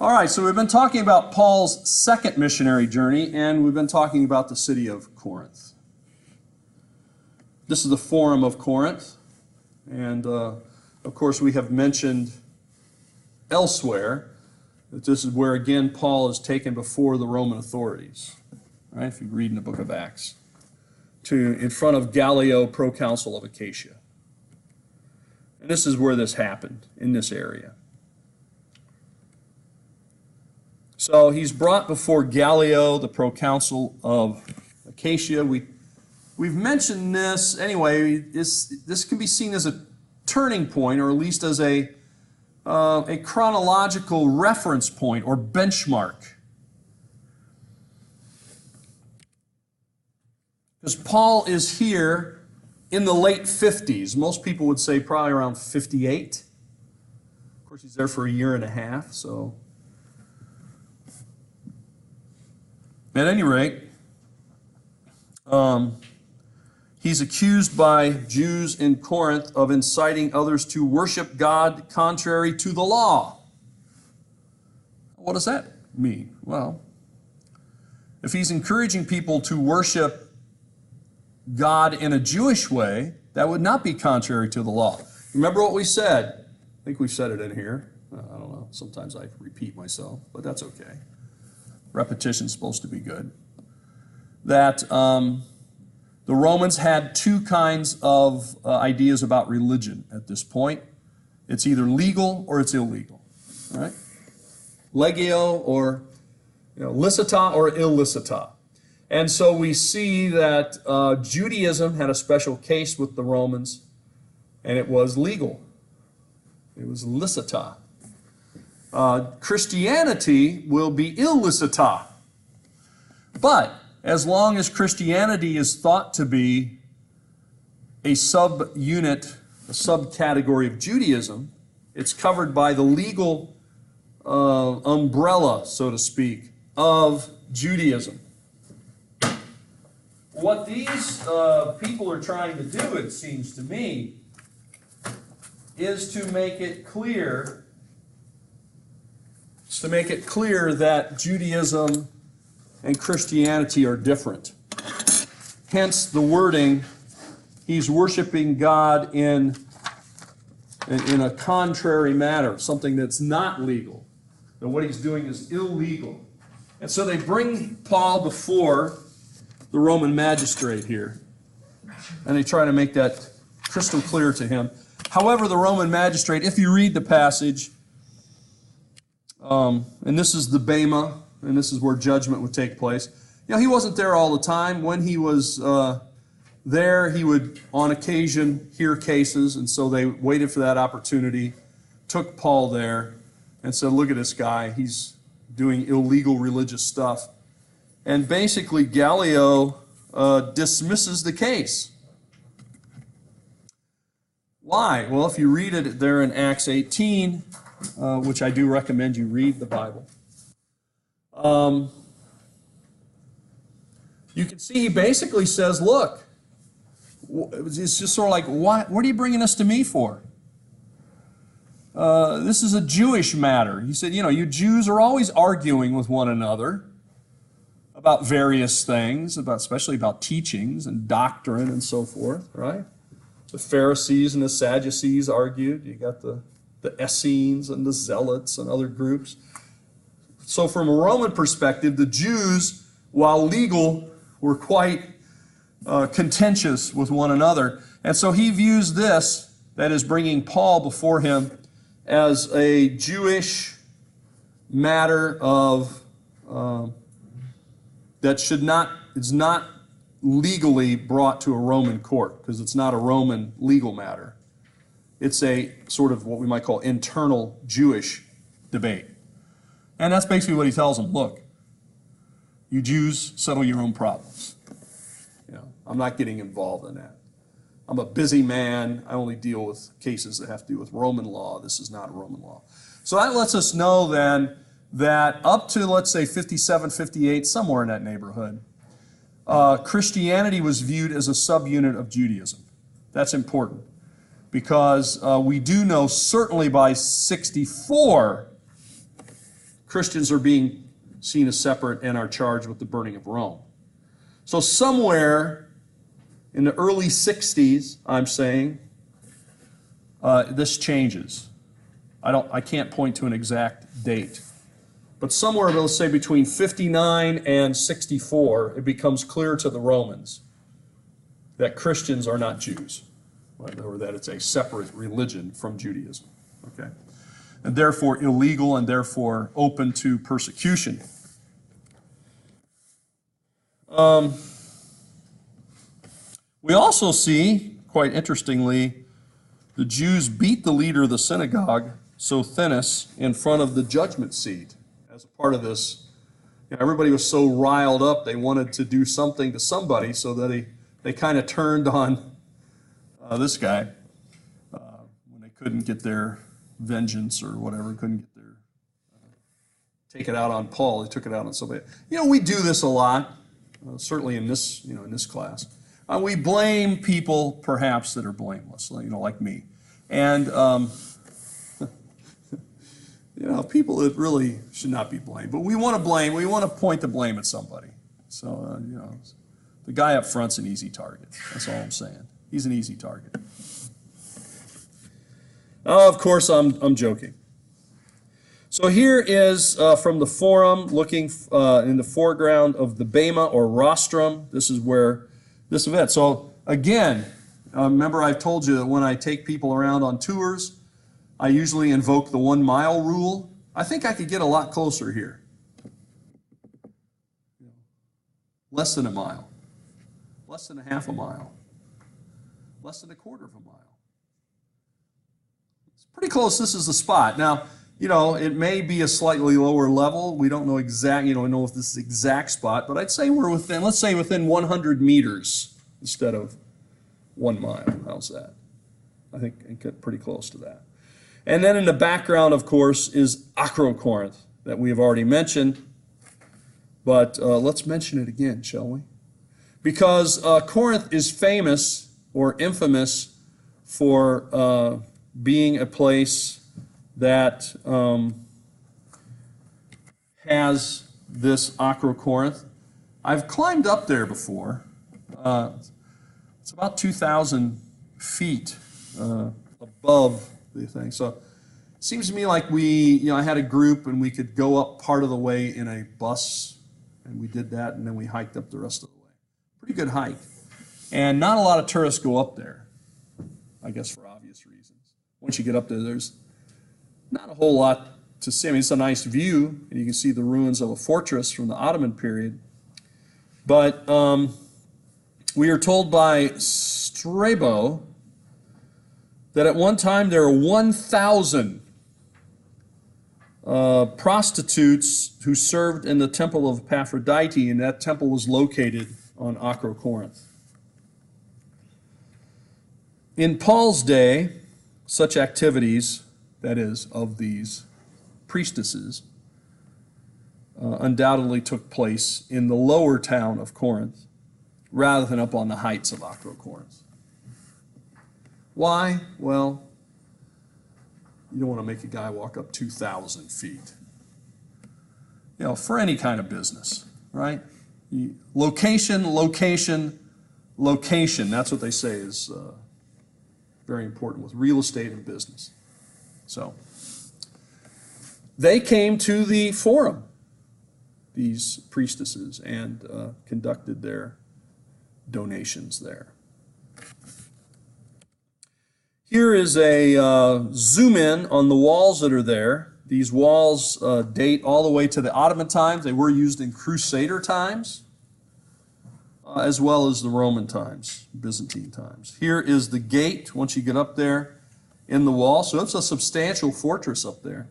All right, so we've been talking about Paul's second missionary journey, and we've been talking about the city of Corinth. This is the Forum of Corinth, and of course we have mentioned elsewhere that this is where, again, Paul is taken before the Roman authorities, right? If you read in the book of Acts, in front of Gallio, proconsul of Achaia. And this is where this happened, in this area. So he's brought before Gallio, the proconsul of Achaia. We've mentioned this. Anyway, this can be seen as a turning point, or at least as a chronological reference point or benchmark. Because Paul is here in the late 50s. Most people would say probably around 58. Of course, he's there for a year and a half, so... At any rate, he's accused by Jews in Corinth of inciting others to worship God contrary to the law. What does that mean? Well, if he's encouraging people to worship God in a Jewish way, that would not be contrary to the law. Remember what we said? I think we've said it in here. I don't know. Sometimes I repeat myself, but that's okay. Repetition's supposed to be good. That the Romans had two kinds of ideas about religion at this point. It's either legal or it's illegal, right? Legio or licita or illicita. And so we see that Judaism had a special case with the Romans, and it was legal. It was licita. Christianity will be illicita. But as long as Christianity is thought to be a subunit, a subcategory of Judaism, it's covered by the legal umbrella, so to speak, of Judaism. What these people are trying to do, it seems to me, is to make it clear that Judaism and Christianity are different. Hence the wording, he's worshiping God in a contrary manner, something that's not legal. That what he's doing is illegal. And so they bring Paul before the Roman magistrate here, and they try to make that crystal clear to him. However, the Roman magistrate, if you read the passage, and this is the Bema, and this is where judgment would take place. He wasn't there all the time. When he was there, he would, on occasion, hear cases, and so they waited for that opportunity, took Paul there, and said, look at this guy, he's doing illegal religious stuff. And basically, Gallio dismisses the case. Why? Well, if you read it there in Acts 18, which I do recommend you read the Bible, you can see he basically says, look, it's just sort of like, what are you bringing us to me for? This is a Jewish matter. He said, you Jews are always arguing with one another about various things, especially about teachings and doctrine and so forth, right? The Pharisees and the Sadducees argued. You got the Essenes and the Zealots and other groups. So from a Roman perspective, the Jews, while legal, were quite contentious with one another. And so he views this, that is bringing Paul before him, as a Jewish matter of that is not legally brought to a Roman court, because it's not a Roman legal matter. It's a sort of what we might call internal Jewish debate. And that's basically what he tells them. Look, you Jews, settle your own problems. I'm not getting involved in that. I'm a busy man. I only deal with cases that have to do with Roman law. This is not a Roman law. So that lets us know then that up to, let's say, 57, 58, somewhere in that neighborhood, Christianity was viewed as a subunit of Judaism. That's important, because we do know certainly by 64, Christians are being seen as separate and are charged with the burning of Rome. So somewhere in the early 60s, I'm saying, this changes. I can't point to an exact date. But somewhere, let's say between 59 and 64, it becomes clear to the Romans that Christians are not Jews, or that it's a separate religion from Judaism. Okay? And therefore illegal and therefore open to persecution. We also see, quite interestingly, the Jews beat the leader of the synagogue, Sosthenes, in front of the judgment seat as a part of this. You know, everybody was so riled up, they wanted to do something to somebody, so that they kind of turned on this guy when they couldn't get their vengeance or whatever, couldn't get their take it out on Paul. They took it out on somebody. You know, we do this a lot, certainly in this class. We blame people, perhaps, that are blameless, like me. And, people that really should not be blamed. But we want to point the blame at somebody. So, the guy up front's an easy target. That's all I'm saying. He's an easy target. Oh, of course, I'm joking. So here is from the forum, looking in the foreground of the Bema or rostrum. This is where this event. So again, remember I've told you that when I take people around on tours, I usually invoke the 1 mile rule. I think I could get a lot closer here. Less than a mile. Less than a half a mile. Less than a quarter of a mile. It's pretty close. This is the spot. Now, it may be a slightly lower level. We don't know exactly, know if this is the exact spot, but I'd say we're within, let's say within 100 meters instead of 1 mile. How's that? I think pretty close to that. And then in the background, of course, is Corinth that we have already mentioned. But let's mention it again, shall we? Because Corinth is famous or infamous for being a place that has this Corinth. I've climbed up there before. It's about 2,000 feet above the thing. So it seems to me like I had a group and we could go up part of the way in a bus, and we did that, and then we hiked up the rest of the way. Pretty good hike. And not a lot of tourists go up there, I guess for obvious reasons. Once you get up there, there's not a whole lot to see. I mean, it's a nice view, and you can see the ruins of a fortress from the Ottoman period. But we are told by Strabo that at one time there were 1,000 prostitutes who served in the temple of Aphrodite, and that temple was located on Corinth. In Paul's day, such activities, that is, of these priestesses, undoubtedly took place in the lower town of Corinth rather than up on the heights of Corinth. Why? Well, you don't want to make a guy walk up 2,000 feet. For any kind of business, right? Location, location, location. That's what they say is very important with real estate and business. So they came to the forum, these priestesses, and conducted their donations there. Here is a zoom in on the walls that are there. These walls date all the way to the Ottoman times. They were used in Crusader times, as well as the Roman times, Byzantine times. Here is the gate once you get up there in the wall. So it's a substantial fortress up there.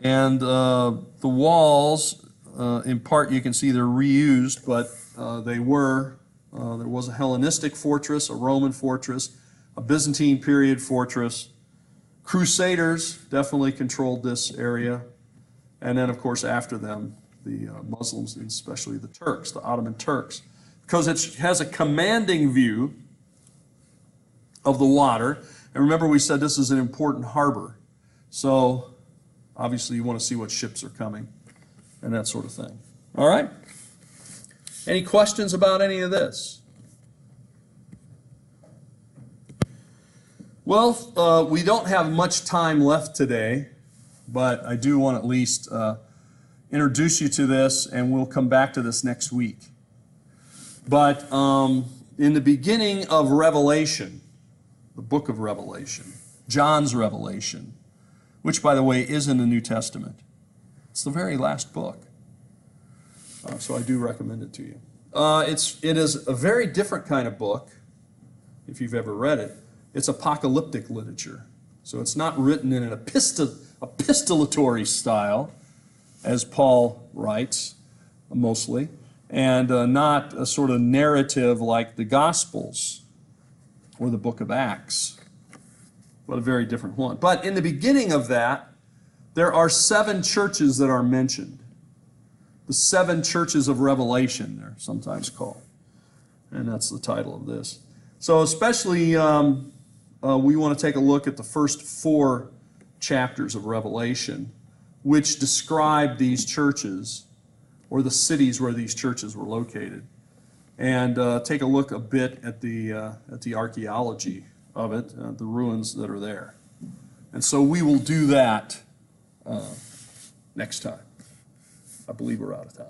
And the walls, in part you can see they're reused, but there was a Hellenistic fortress, a Roman fortress, a Byzantine period fortress. Crusaders definitely controlled this area. And then, of course, after them, the Muslims, and especially the Turks, the Ottoman Turks. Because it has a commanding view of the water. And remember we said this is an important harbor. So Obviously, you want to see what ships are coming and that sort of thing. All right? Any questions about any of this? Well, we don't have much time left today, but I do want to at least introduce you to this, and we'll come back to this next week. But in the beginning of Revelation, the book of Revelation, John's Revelation, which, by the way, is in the New Testament. It's the very last book. So I do recommend it to you. It is a very different kind of book, if you've ever read it. It's apocalyptic literature. So it's not written in an epistolatory style, as Paul writes, mostly, and not a sort of narrative like the Gospels or the book of Acts, but a very different one. But in the beginning of that, there are 7 churches that are mentioned. The 7 churches of Revelation, they're sometimes called. And that's the title of this. So especially, we want to take a look at the first 4 chapters of Revelation, which describe these churches, or the cities where these churches were located, and take a look a bit at the archaeology of it, the ruins that are there. And so we will do that next time. I believe we're out of time.